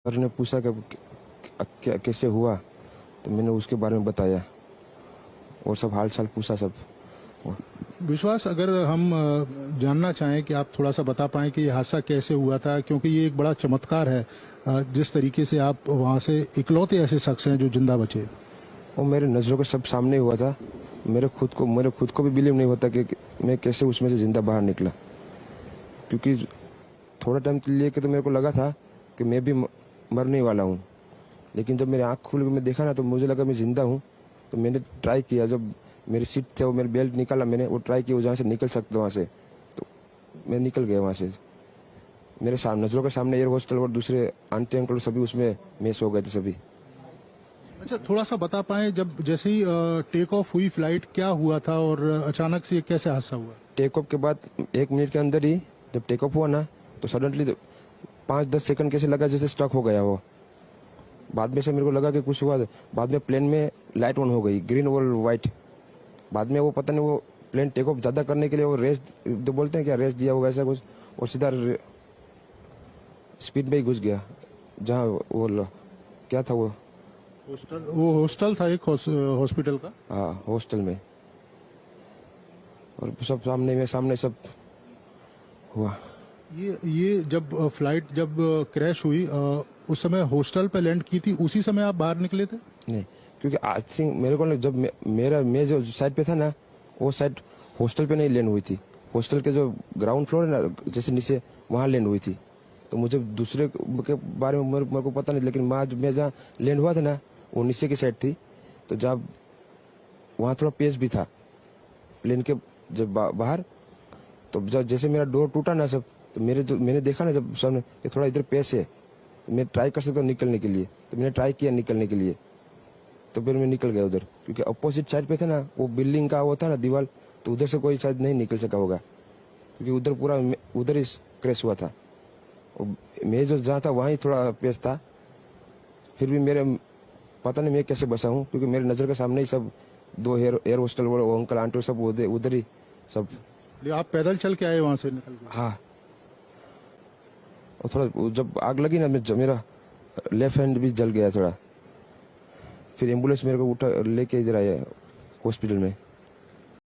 Sir ने पूछा कि कैसे हुआ, तो मैंने उसके बारे में बताया और सब हाल चाल पूछा सब। विश्वास, अगर हम जानना चाहें कि आप थोड़ा सा बता पाएं कि ये हादसा कैसे हुआ था, क्योंकि ये एक बड़ा चमत्कार है जिस तरीके से आप वहां से इकलौते ऐसे शख्स हैं जो जिंदा बचे। वो मेरे नज़रों के सब सामने हुआ था। मेरे खुद को भी बिलीव नहीं होता कि मैं कैसे उसमें से जिंदा बाहर निकला, क्योंकि थोड़ा टाइम लेके तो मेरे को लगा था कि मैं भी मरने वाला हूँ, लेकिन जब मेरी आँख खुल के मैं देखा ना तो मुझे लगा मैं जिंदा हूँ। तो मैंने ट्राई किया, जब मेरी सीट थे वो मेरी बेल्ट निकाला, मैंने वो ट्राई किया जहाँ से निकल सकता वहाँ से, तो मैं निकल गया वहाँ से। मेरे सामने नजरों के सामने एयर हॉस्टल और दूसरे आंटी अंकल सभी उसमें मेस हो गए थे सभी। अच्छा, थोड़ा सा बता पाएं, जब जैसे ही टेक ऑफ हुई फ्लाइट, क्या हुआ था और अचानक से कैसे हादसा हुआ? टेक ऑफ के बाद 1 मिनट के अंदर ही जब टेक ऑफ हुआ ना, तो सडनली 5-10 सेकंड कैसे लगा जैसे स्टक हो गया वो। बाद में से मेरे को लगा कि कुछ हुआ। बाद में प्लेन में लाइट ऑन हो गई, ग्रीन और वाइट। बाद में वो पता नहीं, वो प्लेन टेक ऑफ ज्यादा करने के लिए वो रेस तो बोलते हैं क्या, रेस दिया होगा ऐसा कुछ, और सीधा स्पीड में ही घुस गया जहाँ वो क्या था वो हॉस्टल था, एक हॉस्पिटल का। हाँ, हॉस्टल में। और सब सामने सब हुआ। ये जब फ्लाइट जब क्रैश हुई, उस समय हॉस्टल पे लैंड की थी, उसी समय आप बाहर निकले थे? नहीं, क्योंकि आई थिंक मेरे को जब मैं जो साइड पे था ना, वो साइड हॉस्टल पे नहीं लैंड हुई थी। हॉस्टल के जो ग्राउंड फ्लोर है ना, जैसे नीचे, वहाँ लैंड हुई थी। तो मुझे दूसरे के बारे में मेरे को पता नहीं, लेकिन मैं जहाँ लैंड हुआ था ना, वो नीचे की साइड थी। तो जब वहाँ थोड़ा पेस भी था प्लेन के जब बाहर, तो जब जैसे मेरा डोर टूटा ना सब, तो मैंने देखा ना जब सामने कि थोड़ा इधर पेस है, तो मैं ट्राई कर सकता हूँ निकलने के लिए। तो मैंने ट्राई किया निकलने के लिए, तो फिर मैं निकल गया उधर, क्योंकि अपोजिट साइड पे थे ना, वो बिल्डिंग का वो था ना दीवार, तो उधर से कोई शायद नहीं निकल सका होगा, क्योंकि उधर पूरा उधर ही क्रैश हुआ था। मैं जो जहाँ था वहाँ ही थोड़ा पेस था। फिर भी मेरे पता नहीं मैं कैसे बचा हूँ, क्योंकि मेरे नज़र के सामने ही सब 2 एयर हॉस्टल वो अंकल आंटी सब उधर ही सब। आप पैदल चल के आए वहां से निकल के? हाँ, और थोड़ा जब आग लगी ना, मेरा लेफ्ट हैंड भी जल गया थोड़ा। फिर एम्बुलेंस मेरे को उठा लेके इधर आया हॉस्पिटल में।